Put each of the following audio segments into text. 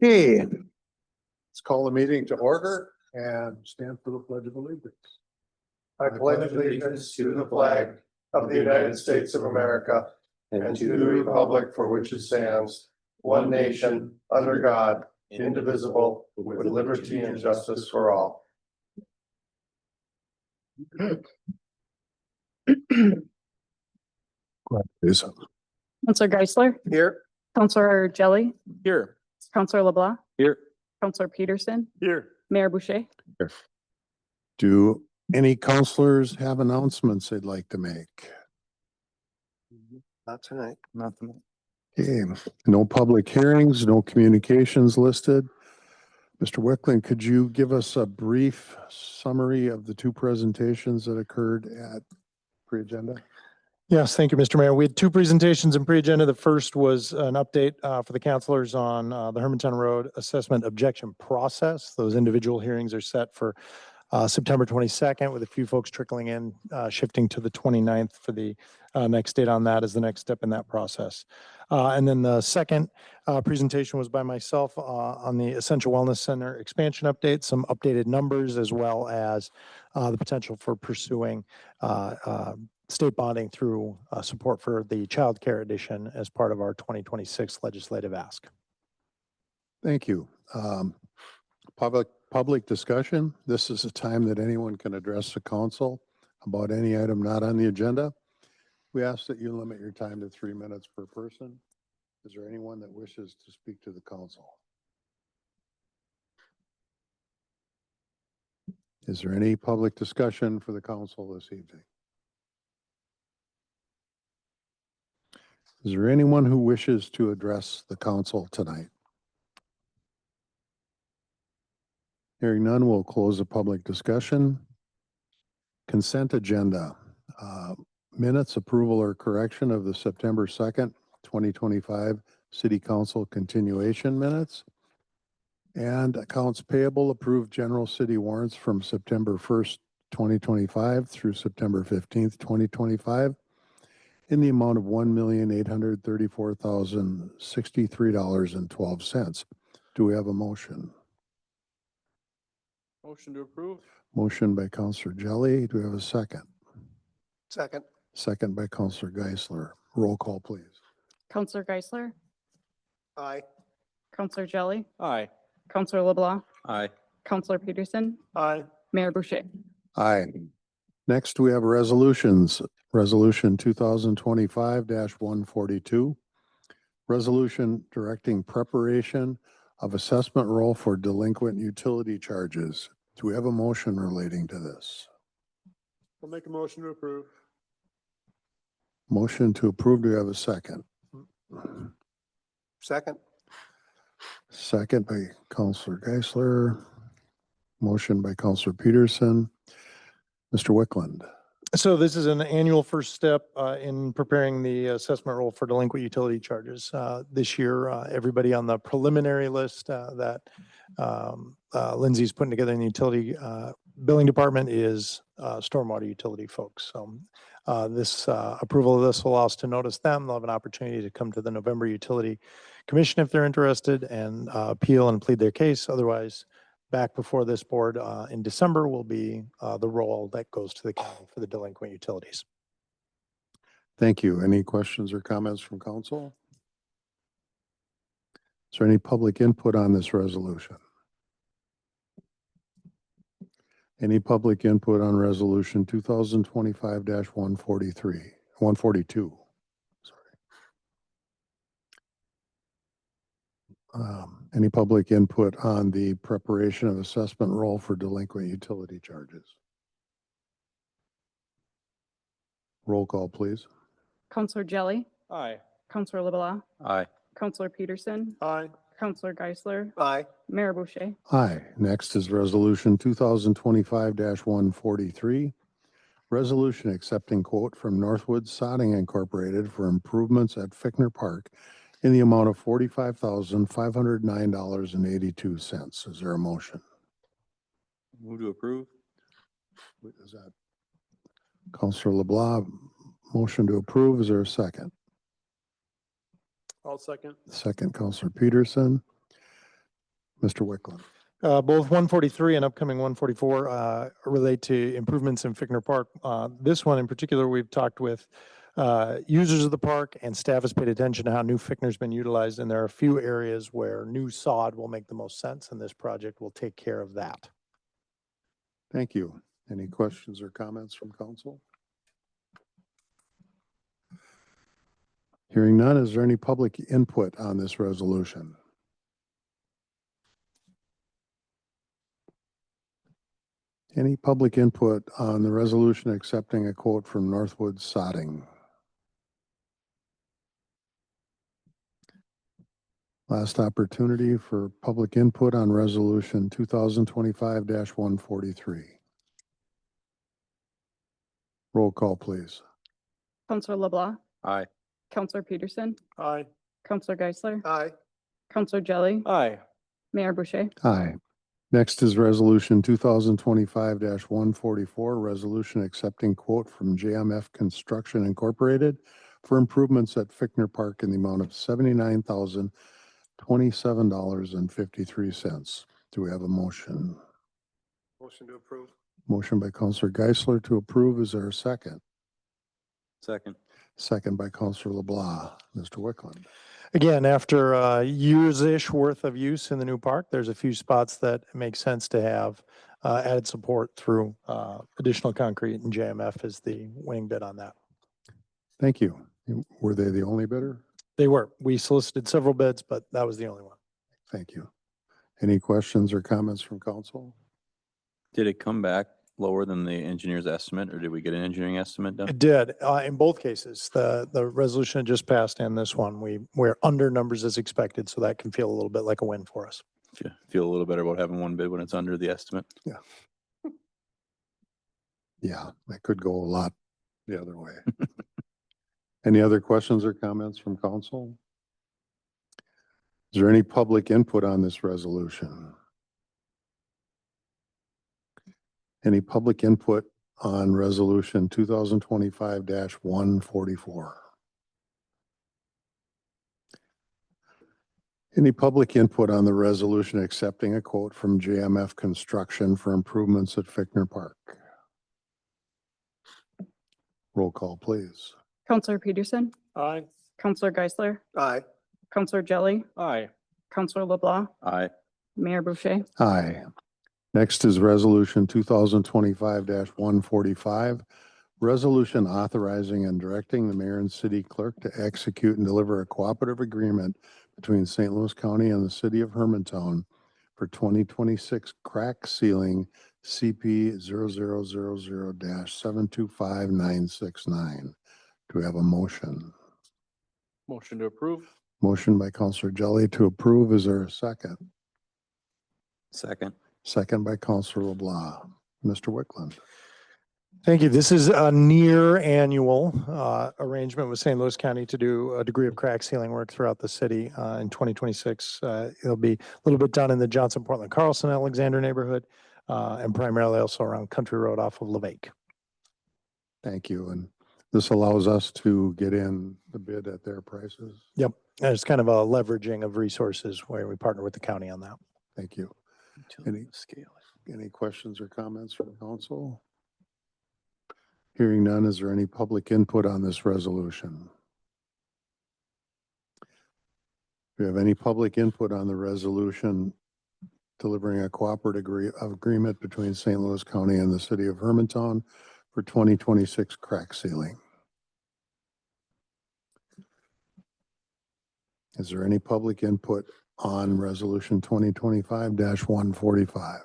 Okay, let's call the meeting to order and stand for the pledge of allegiance. I pledge allegiance to the flag of the United States of America and to the republic for which it stands, one nation, under God, indivisible, with liberty and justice for all. Please. Counselor Geisler, Here. Counselor Jelly, Here. Counselor LeBlanc, Here. Counselor Peterson, Here. Mayor Boucher. Do any counselors have announcements they'd like to make? Not tonight. Not tonight. Okay, no public hearings, no communications listed. Mr. Wickland, could you give us a brief summary of the two presentations that occurred at pre-agenda? Yes, thank you, Mr. Mayor. We had two presentations in pre-agenda. The first was an update for the counselors on the Hermantown Road assessment objection process. Those individual hearings are set for September 22nd, with a few folks trickling in, shifting to the 29th for the next date on that as the next step in that process. And then the second presentation was by myself on the Essential Wellness Center expansion update, some updated numbers, as well as the potential for pursuing state bonding through support for the child care edition as part of our 2026 legislative ask. Thank you. Public discussion. This is a time that anyone can address the council about any item not on the agenda. We ask that you limit your time to 3 minutes per person. Is there anyone that wishes to speak to the council? Is there any public discussion for the council this evening? Is there anyone who wishes to address the council tonight? Hearing none, we'll close the public discussion. Consent agenda. Minutes approval or correction of the September 2nd, 2025 City Council continuation minutes. And accounts payable approved general city warrants from September 1st, 2025 through September 15th, 2025 in the amount of $1,834,063.12. Do we have a motion? Motion to approve. Motion by Counselor Jelly. Do we have a second? Second. Second by Counselor Geisler. Roll call, please. Counselor Geisler, Aye. Counselor Jelly, Aye. Counselor LeBlanc, Aye. Counselor Peterson, Aye. Mayor Boucher. Aye. Next, we have resolutions. Resolution 2025-142. Resolution directing preparation of assessment roll for delinquent utility charges. Do we have a motion relating to this? I'll make a motion to approve. Motion to approve. Do we have a second? Second. Second by Counselor Geisler. Motion by Counselor Peterson. Mr. Wickland. So this is an annual first step in preparing the assessment roll for delinquent utility charges. This year, everybody on the preliminary list that Lindsay's putting together in the utility billing department is stormwater utility folks. So this approval of this will allow us to notice them. They'll have an opportunity to come to the November Utility Commission if they're interested and appeal and plead their case. Otherwise, back before this board in December will be the roll that goes to the county for the delinquent utilities. Thank you. Any questions or comments from council? Is there any public input on this resolution? Any public input on resolution 142? Any public input on the preparation of assessment roll for delinquent utility charges? Roll call, please. Counselor Jelly, Aye. Counselor LeBlanc, Aye. Counselor Peterson, Aye. Counselor Geisler, Aye. Mayor Boucher. Aye. Next is resolution 2025-143. Resolution accepting quote from Northwood Sodding Incorporated for improvements at Fickner Park in the amount of $45,509.82. Is there a motion? Move to approve. Is that Counselor LeBlanc? Motion to approve. Is there a second? I'll second. Second, Counselor Peterson. Mr. Wickland. Both 143 and upcoming 144 relate to improvements in Fickner Park. This one in particular, we've talked with users of the park, and staff has paid attention to how new Fickner's been utilized, and there are a few areas where new sod will make the most sense, and this project will take care of that. Thank you. Any questions or comments from council? Hearing none, is there any public input on this resolution? Any public input on the resolution accepting a quote from Northwood Sodding? Last opportunity for public input on resolution 2025-143. Roll call, please. Counselor LeBlanc, Aye. Counselor Peterson, Aye. Counselor Geisler, Aye. Counselor Jelly, Aye. Mayor Boucher. Aye. Next is resolution 2025-144, resolution accepting quote from JMF Construction Incorporated for improvements at Fickner Park in the amount of $79,027.53. Do we have a motion? Motion to approve. Motion by Counselor Geisler to approve. Is there a second? Second. Second by Counselor LeBlanc. Mr. Wickland. Again, after years-ish worth of use in the new park, there's a few spots that make sense to have added support through additional concrete, and JMF is the winning bid on that. Thank you. Were they the only bidder? They were. We solicited several bids, but that was the only one. Thank you. Any questions or comments from council? Did it come back lower than the engineer's estimate, or did we get an engineering estimate done? It did. In both cases, the resolution had just passed and this one, we're under numbers as expected, so that can feel a little bit like a win for us. Feel a little better about having one bid when it's under the estimate. Yeah, that could go a lot the other way. Any other questions or comments from council? Is there any public input on this resolution? Any public input on resolution 2025-144? Any public input on the resolution accepting a quote from JMF Construction for improvements at Fickner Park? Roll call, please. Counselor Peterson, Aye. Counselor Geisler, Aye. Counselor Jelly, Aye. Counselor LeBlanc, Aye. Mayor Boucher. Aye. Next is resolution 2025-145. Resolution authorizing and directing the mayor and city clerk to execute and deliver a cooperative agreement between St. Louis County and the city of Hermantown for 2026 crack sealing CP 0000-725969. Do we have a motion? Motion to approve. Motion by Counselor Jelly to approve. Is there a second? Second. Second by Counselor LeBlanc. Mr. Wickland. Thank you. This is a near annual arrangement with St. Louis County to do a degree of crack sealing work throughout the city in 2026. It'll be a little bit done in the Johnson, Portland, Carlson, Alexander neighborhood, and primarily also around Country Road off of Levake. Thank you. And this allows us to get in the bid at their prices. Yep. And it's kind of a leveraging of resources where we partner with the county on that. Thank you. Utility scale. Any questions or comments from council? Hearing none, is there any public input on this resolution? Do you have any public input on the resolution delivering a cooperative agreement between St. Louis County and the city of Hermantown for 2026 crack sealing? Is there any public input on resolution 2025-145?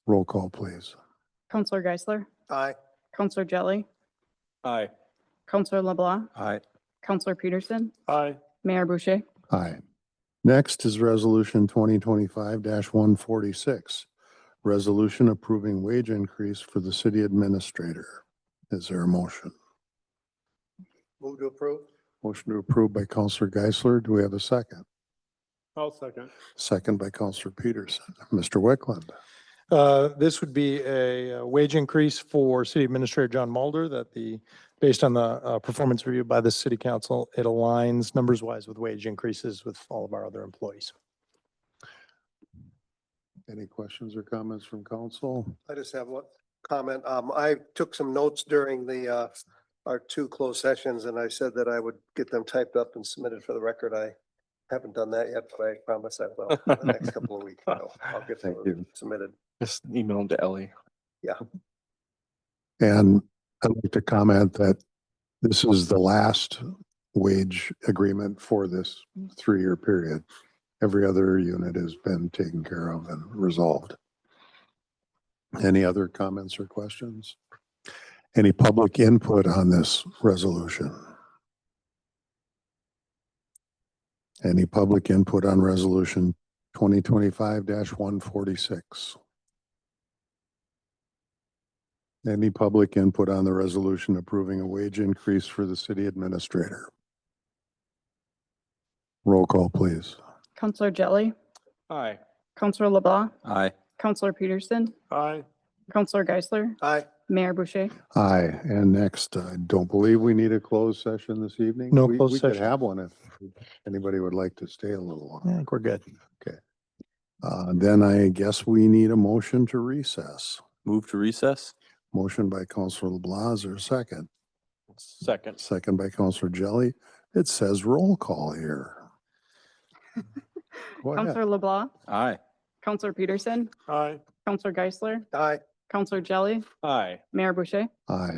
Roll call, please. Counselor Geisler, Aye. Counselor Jelly, Aye. Counselor LeBlanc, Aye. Counselor Peterson, Aye. Mayor Boucher. Aye. Next is resolution 2025-146. Resolution approving wage increase for the city administrator. Is there a motion? Move to approve. Motion to approve by Counselor Geisler. Do we have a second? I'll second. Second by Counselor Peterson. Mr. Wickland. This would be a wage increase for City Administrator John Mulder that the based on the performance review by the city council, it aligns numbers wise with wage increases with all of our other employees. Any questions or comments from council? I just have one comment. I took some notes during the, our two closed sessions and I said that I would get them typed up and submitted for the record. I haven't done that yet, but I promise I will in the next couple of weeks. So I'll get Thank them you. submitted. Just email them to Ellie. And I'd like to comment that this is the last wage agreement for this 3-year period. Every other unit has been taken care of and resolved. Any other comments or questions? Any public input on this resolution? Any public input on resolution 2025-146? Any public input on the resolution approving a wage increase for the city administrator? Roll call, please. Counselor Jelly, Aye. Counselor LeBlanc, Aye. Counselor Peterson, Aye. Counselor Geisler, Aye. Mayor Boucher. Aye. And next, I don't believe we need a closed session this evening. No We- closed We could session. have one if anybody would like to stay a little I longer. think we're good. Then I guess we need a motion to recess. Move to recess? Motion by Counselor LeBlanc, is there a second? Second. Second by Counselor Jelly. It says roll call here. Go ahead. Counselor LeBlanc, Aye. Counselor Peterson, Aye. Counselor Geisler, Aye. Counselor Jelly, Aye. Mayor Boucher. Aye.